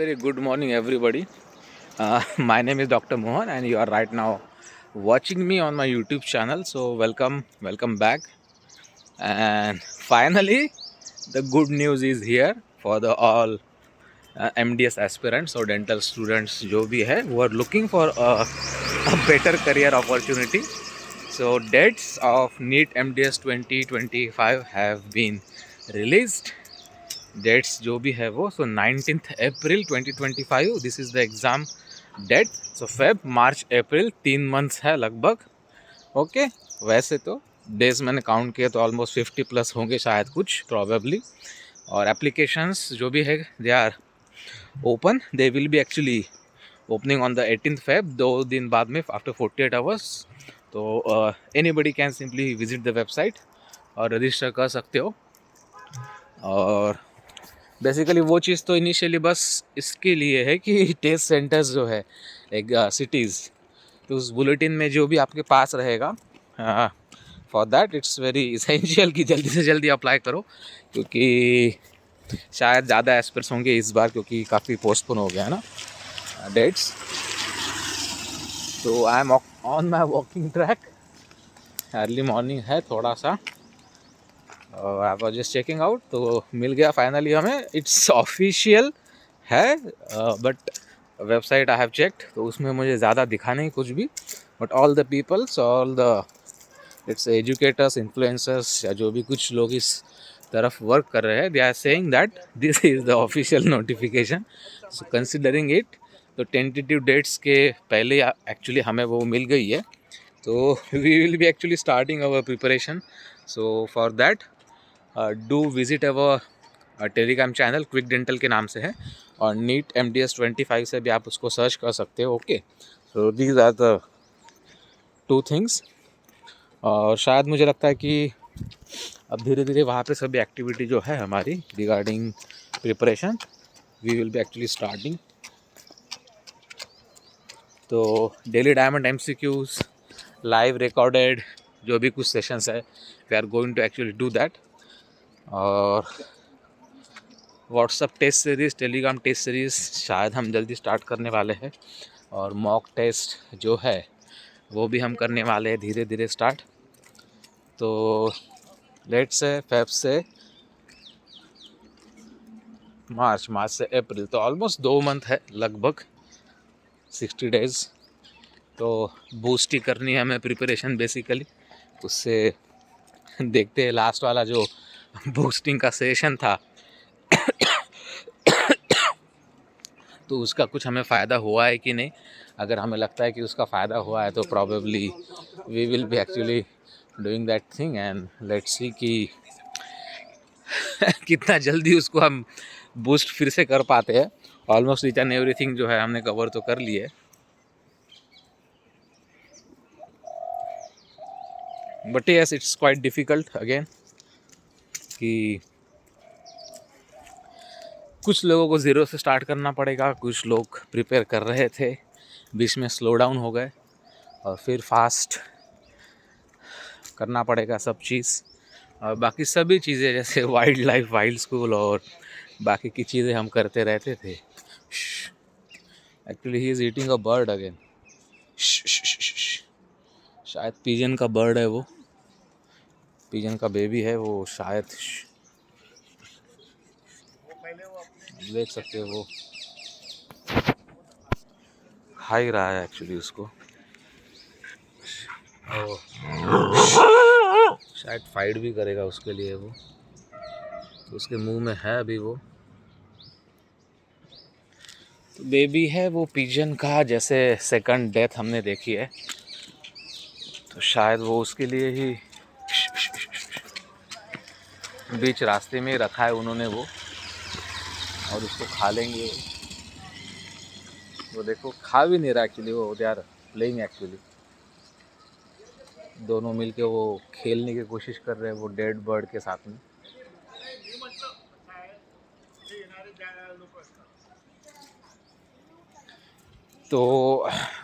Very good morning, everybody. My name is Dr. Mohan, and you are right now watching me on my YouTube channel. So, welcome back. And finally, the good news is here for the all MDS aspirants or dental students जो भी है who are looking for a better career opportunity. So, dates of NEET MDS 2025 have been released. Dates जो भी है वो 19 April 2025 this is the exam date. Feb March April 3 months है लगभग. Okay वैसे तो डेज मैंने काउंट किया तो ऑलमोस्ट 50 प्लस होंगे शायद कुछ प्रॉबेबली. और एप्लीकेशंस जो भी है they are open. They will be actually opening on the 18th Feb 2 दिन बाद में आफ्टर 48 आवर्स. तो anybody can simply visit the website और रजिस्टर कर सकते हो. और बेसिकली वो चीज़ तो इनिशियली बस इसके लिए है कि टेस्ट सेंटर्स जो है एक सिटीज़ तो उस बुलेटिन में जो भी आपके पास रहेगा for that it's very essential कि जल्दी से जल्दी अप्लाई करो क्योंकि शायद ज़्यादा एस्पर्स होंगे इस बार क्योंकि काफ़ी पोस्टपोन हो गया है ना डेट्स. तो I am on my walking track. Early morning है थोड़ा सा. I was just checking out तो मिल गया फाइनली हमें. इट्स ऑफिशियल है but website I have checked तो उसमें मुझे ज़्यादा दिखा नहीं कुछ भी. But all the peoples all the it's educators influencers या जो भी कुछ लोग इस तरफ वर्क कर रहे हैं they are saying that this is the official notification. So considering it तो टेंटेटिव डेट्स के पहले एक्चुअली हमें वो मिल गई है. तो we will be actually starting our preparation. So for that do visit our Telegram channel Quick Dental के नाम से है और नीट MDS 25 से भी आप उसको सर्च कर सकते हो. Okay so these are the 2 things. और शायद मुझे लगता है कि अब धीरे धीरे वहाँ पे सभी एक्टिविटी जो है हमारी regarding preparation we will be actually starting. तो daily diamond MCQs live recorded जो भी कुछ सेशंस है we are going to actually do that. और WhatsApp test series Telegram test series शायद हम जल्दी स्टार्ट करने वाले हैं. और मॉक टेस्ट जो है वो भी हम करने वाले हैं धीरे धीरे स्टार्ट. तो लेट से फेब से मार्च से अप्रैल तो ऑलमोस्ट 2 मंथ है लगभग 60 डेज़. तो बूस्ट ही करनी है हमें प्रिपरेशन बेसिकली. उससे देखते हैं लास्ट वाला जो बूस्टिंग का सेशन था तो उसका कुछ हमें फ़ायदा हुआ है कि नहीं. अगर हमें लगता है कि उसका फ़ायदा हुआ है तो probably we will be actually doing that thing and let's see कि कितना जल्दी उसको हम बूस्ट फिर से कर पाते हैं. ऑलमोस्ट ईच एंड एवरीथिंग जो है हमने कवर तो कर लिए. But yes it's quite difficult again कि कुछ लोगों को ज़ीरो से स्टार्ट करना पड़ेगा. कुछ लोग प्रिपेयर कर रहे थे बीच में स्लो डाउन हो गए और फिर फास्ट करना पड़ेगा सब चीज़. और बाकी सभी चीज़ें जैसे वाइल्ड लाइफ वाइल्ड स्कूल और बाकी की चीज़ें हम करते रहते थे. Actually he is eating a bird again. शायद पिजन का बर्ड है वो. पिजन का बेबी है वो शायद. देख सकते हो वो खा ही रहा है एक्चुअली उसको. शायद फाइट भी करेगा उसके लिए वो. तो उसके मुंह में है अभी वो तो बेबी है वो पिजन का. जैसे सेकंड डेथ हमने देखी है तो शायद वो उसके लिए ही बीच रास्ते में रखा है उन्होंने वो और उसको खा लेंगे. वो देखो खा भी नहीं रहा एक्चुअली वो. They are playing actually. दोनों मिलके वो खेलने की कोशिश कर रहे हैं वो डेड बर्ड के साथ में. तो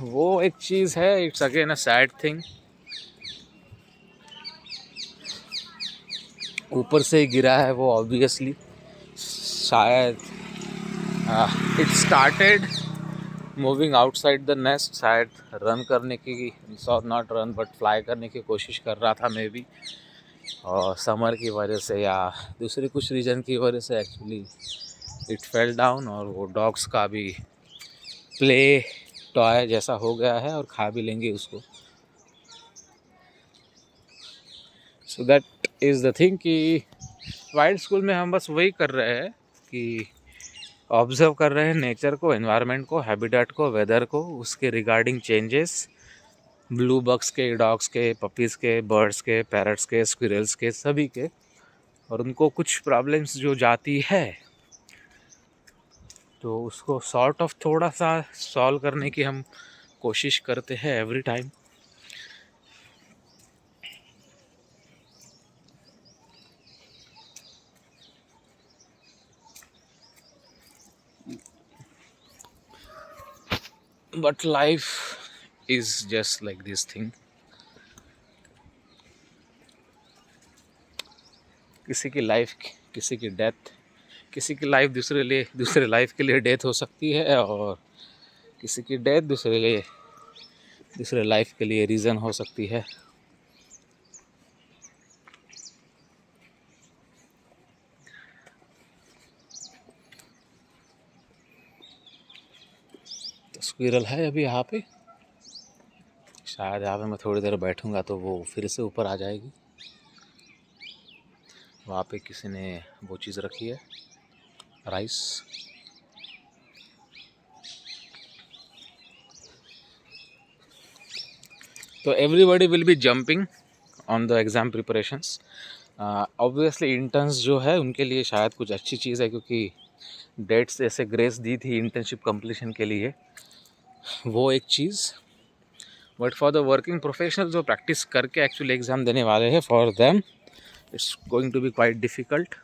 वो एक चीज़ है. It's again a sad thing. ऊपर से ही गिरा है वो ऑब्वियसली. शायद it started moving outside the nest, शायद रन करने की, नॉट रन बट फ्लाई करने की कोशिश कर रहा था मे बी, और समर की वजह से या दूसरी कुछ रीज़न की वजह से एक्चुअली इट फेल डाउन, और वो डॉग्स का भी प्ले टॉय जैसा हो गया है और खा भी लेंगे उसको. So that is the thing कि वाइल्ड स्कूल में हम बस वही कर रहे हैं कि ऑब्जर्व कर रहे हैं नेचर को, एनवायरनमेंट को, हैबिटेट को, वेदर को, उसके रिगार्डिंग चेंजेस, ब्लू बग्स के, डॉग्स के, पपीज़ के, बर्ड्स के, पैरट्स के, स्क्विरल्स के, सभी के, और उनको कुछ प्रॉब्लम्स जो जाती है तो उसको सॉर्ट ऑफ थोड़ा सा सॉल्व करने की हम कोशिश करते हैं every time. But life is just like this thing. किसी की लाइफ, किसी की डेथ, किसी की लाइफ दूसरे लाइफ के लिए डेथ हो सकती है, और किसी की डेथ दूसरे लाइफ के लिए रीज़न हो सकती है. तो स्क्विरल है अभी यहाँ पे, शायद यहाँ पे मैं थोड़ी देर बैठूंगा तो वो फिर से ऊपर आ जाएगी. वहाँ पे किसी ने वो चीज़ रखी है, राइस. तो everybody will be jumping on the exam preparations. Obviously interns जो है उनके लिए शायद कुछ अच्छी चीज़ है, क्योंकि डेट्स ऐसे ग्रेस दी थी इंटर्नशिप कंप्लीशन के लिए, वो एक चीज़. But for the working professional जो प्रैक्टिस करके एक्चुअली एग्ज़ाम देने वाले हैं, for them it's going to be quite difficult.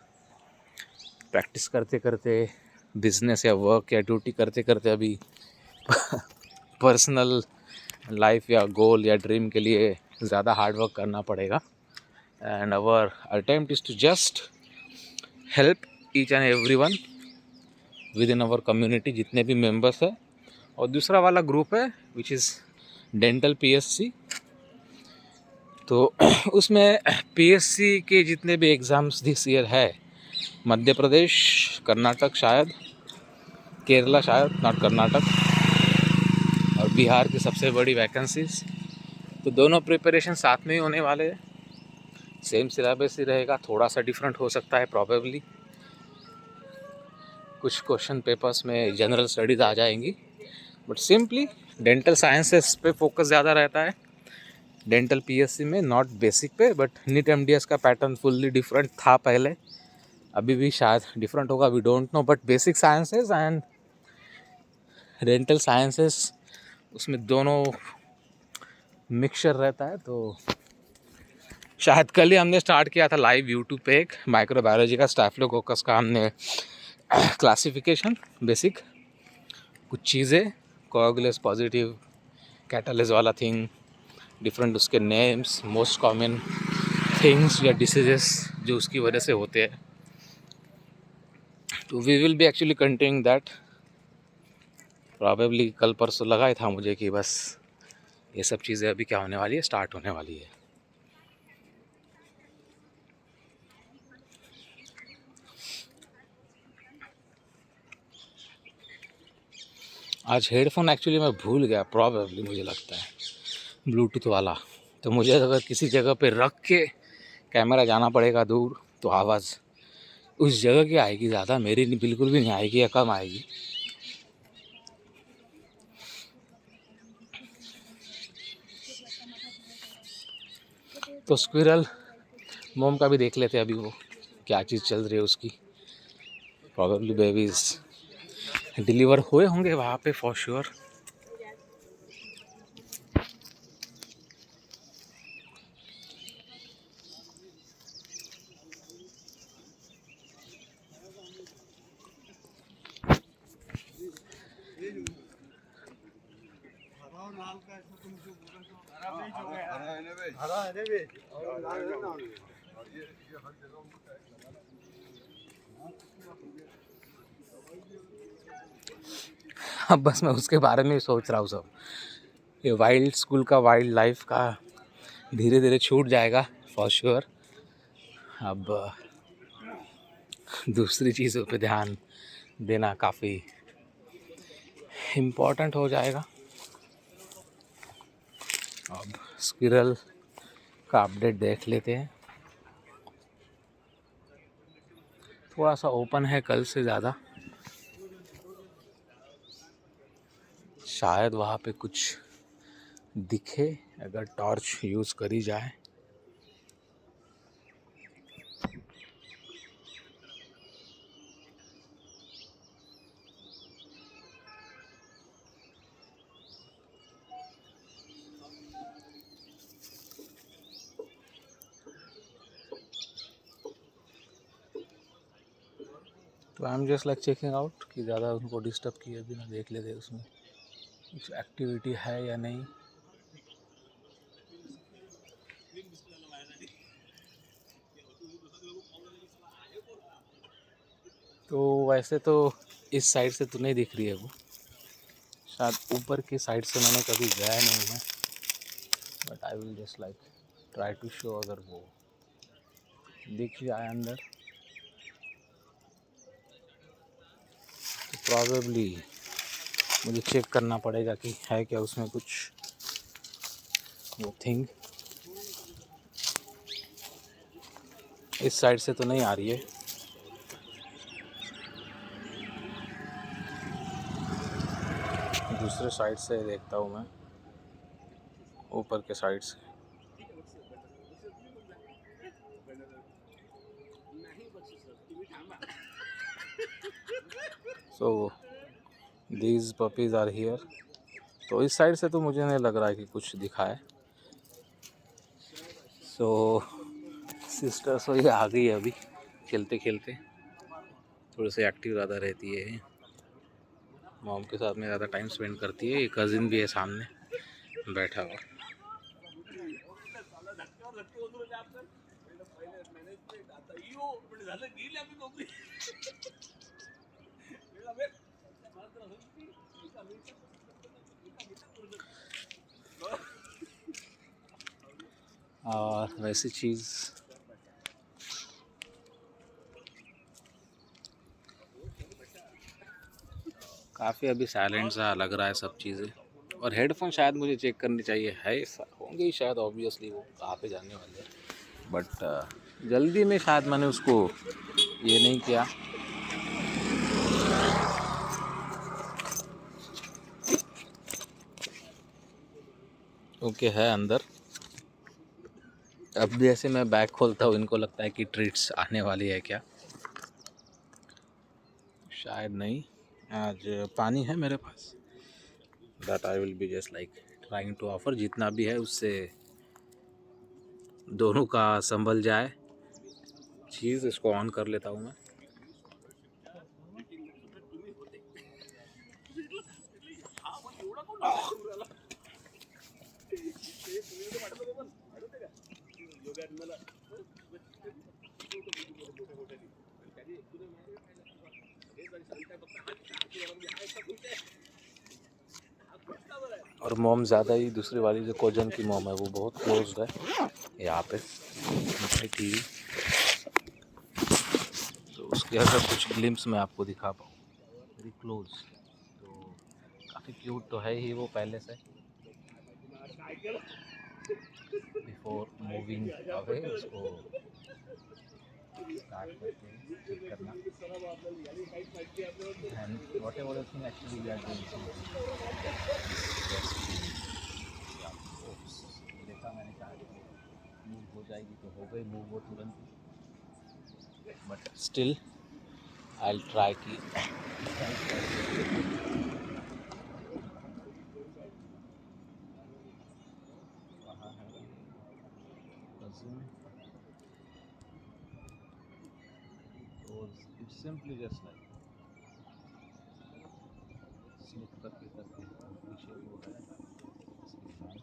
Practice करते करते, बिजनेस या वर्क या ड्यूटी करते करते अभी पर्सनल लाइफ या गोल या ड्रीम के लिए ज़्यादा हार्ड वर्क करना पड़ेगा. And our attempt is to just help each and every one within our community, जितने भी मेंबर्स हैं. और दूसरा वाला ग्रुप है विच इज़ डेंटल पीएससी. तो उसमें पीएससी के जितने भी एग्ज़ाम्स दिस ईयर है, मध्य प्रदेश, कर्नाटक शायद, केरला शायद, नॉट कर्नाटक, और बिहार की सबसे बड़ी वैकेंसीज, तो दोनों प्रिपरेशन साथ में ही होने वाले हैं. सेम सिलेबस ही रहेगा, थोड़ा सा डिफरेंट हो सकता है प्रॉबेबली. कुछ क्वेश्चन पेपर्स में जनरल स्टडीज़ आ जाएंगी, बट सिंपली डेंटल साइंसेस पे फोकस ज़्यादा रहता है डेंटल पीएससी में, नॉट बेसिक पे. बट नीट एमडीएस का पैटर्न फुल्ली डिफरेंट था पहले, अभी भी शायद डिफरेंट होगा, we don't know. But basic sciences and dental sciences, उसमें दोनों मिक्सचर रहता है. तो शायद कल ही हमने स्टार्ट किया था लाइव यूट्यूब पे एक माइक्रोबायोलॉजी का, स्टैफिलोकोकस का हमने क्लासिफिकेशन बेसिक कुछ चीज़ें, कोएगुलेस पॉजिटिव, कैटालिस वाला थिंग, डिफरेंट उसके नेम्स, मोस्ट कॉमन थिंग्स या डिसीजेस जो उसकी वजह से होते हैं. तो we will be actually continuing that. Probably कल परसों लगा ही था मुझे कि बस ये सब चीज़ें अभी क्या होने वाली है, स्टार्ट होने वाली है. आज हेडफोन एक्चुअली मैं भूल गया, प्रॉबेबली मुझे लगता है ब्लूटूथ वाला. तो मुझे अगर किसी जगह पे रख के कैमरा जाना पड़ेगा दूर, तो आवाज़ उस जगह की आएगी ज़्यादा, मेरी बिल्कुल भी नहीं आएगी या कम आएगी. तो स्क्विरल मोम का भी देख लेते हैं अभी वो क्या चीज़ चल रही है उसकी. प्रॉबेबली बेबीज़ डिलीवर हुए होंगे वहाँ पे फॉर श्योर. अब बस मैं उसके बारे में ही सोच रहा हूँ सब। ये वाइल्ड स्कूल का वाइल्ड लाइफ का धीरे धीरे छूट जाएगा फॉर श्योर। अब दूसरी चीज़ों पे ध्यान देना काफ़ी इम्पोर्टेंट हो जाएगा। अब स्क्विरल का अपडेट देख लेते हैं। थोड़ा सा ओपन है कल से ज़्यादा, शायद वहाँ पे कुछ दिखे अगर टॉर्च यूज़ करी जाए। तो I am just like checking out कि ज़्यादा उनको डिस्टर्ब किए बिना देख लेते उसमें कुछ एक्टिविटी है या नहीं। तो वैसे तो इस साइड से तो नहीं दिख रही है वो, शायद ऊपर की साइड से मैंने कभी गया नहीं है, but I will just like try to show अगर वो दिख जाए अंदर तो प्रॉबेबली मुझे चेक करना पड़ेगा कि है क्या उसमें कुछ वो थिंग। इस साइड से तो नहीं आ रही है, दूसरे साइड से देखता हूँ मैं, ऊपर के साइड से। So these puppies are here. तो इस साइड से तो मुझे नहीं लग रहा है कि कुछ दिखा है। सो सिस्टर सो ये आ गई है अभी खेलते खेलते, थोड़े से एक्टिव ज़्यादा रहती है, मॉम के साथ में ज़्यादा टाइम स्पेंड करती है। ये कज़िन भी है सामने बैठा हुआ। और वैसी चीज़ काफ़ी अभी साइलेंट सा लग रहा है सब चीज़ें। और हेडफोन शायद मुझे चेक करनी चाहिए, है होंगे ही शायद, ऑब्वियसली वो कहाँ पे जाने वाले हैं, बट जल्दी में शायद मैंने उसको ये नहीं किया। ओके है अंदर। अब जैसे मैं बैग खोलता हूँ इनको लगता है कि ट्रीट्स आने वाली है क्या, शायद नहीं। आज पानी है मेरे पास, that I will be just like trying to offer, जितना भी है उससे दोनों का संभल जाए चीज़। इसको ऑन कर लेता हूँ मैं। और मोम ज़्यादा ही, दूसरी वाली जो कोजन की मोम है वो बहुत क्लोज है यहाँ पे टीवी, तो उसके अगर कुछ ग्लिम्स मैं आपको दिखा पाऊँ वेरी क्लोज, तो काफ़ी क्यूट तो है ही वो पहले से। बिफोर मूविंग अवे उसको स्टार्ट करते हैं चेक करना, and whatever thing actually we are doing देखा मैंने कहा मूव हो जाएगी तो हो गई मूव वो तुरंत ही, but still I will try की वहाँ है कज़िन। तो it's simply just like slip करके करके पीछे वो है इसकी फैन।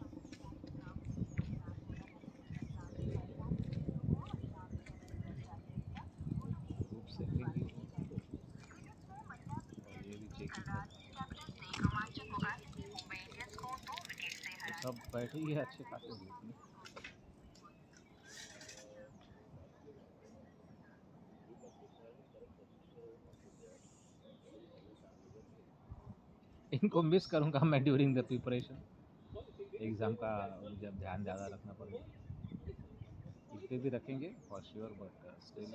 धूप से भीगी और ये भी चेकिंग कर रहा है। बैठी है अच्छे खासे धूप में। इनको मिस करूंगा मैं ड्यूरिंग द प्रिपरेशन एग्ज़ाम का, जब ध्यान ज़्यादा रखना पड़ेगा। इस पे भी रखेंगे फॉर श्योर, बट स्टिल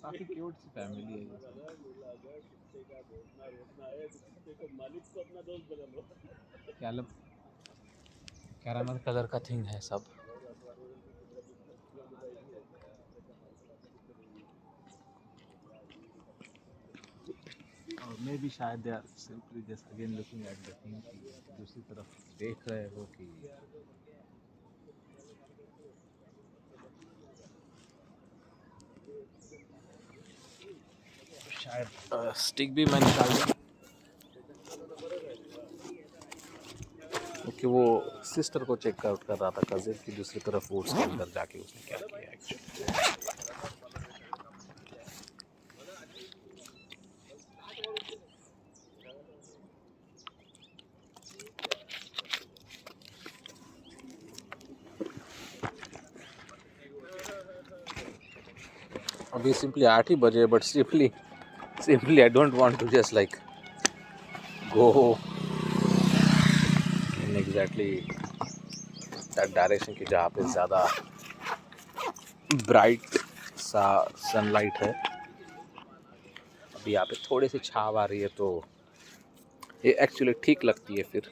काफ़ी क्यूट सी फैमिली है ये सब। कैलम कैरामल कलर का थिंग है सब। और मैं भी शायद they are simply just again looking at the thing कि दूसरी तरफ देख रहे हो कि शायद स्टिक भी मैं निकाल दूँ, क्योंकि वो सिस्टर को चेक आउट कर रहा था कज़िन की दूसरी तरफ वोट्स के अंदर जाके उसने क्या किया एक्चुअली। अभी सिंपली 8 ही बजे, but simply I don't want to just like go in exactly that direction की जहाँ पे ज़्यादा ब्राइट सा सनलाइट है। अभी यहाँ पे थोड़ी सी छाव आ रही है तो ये एक्चुअली ठीक लगती है फिर।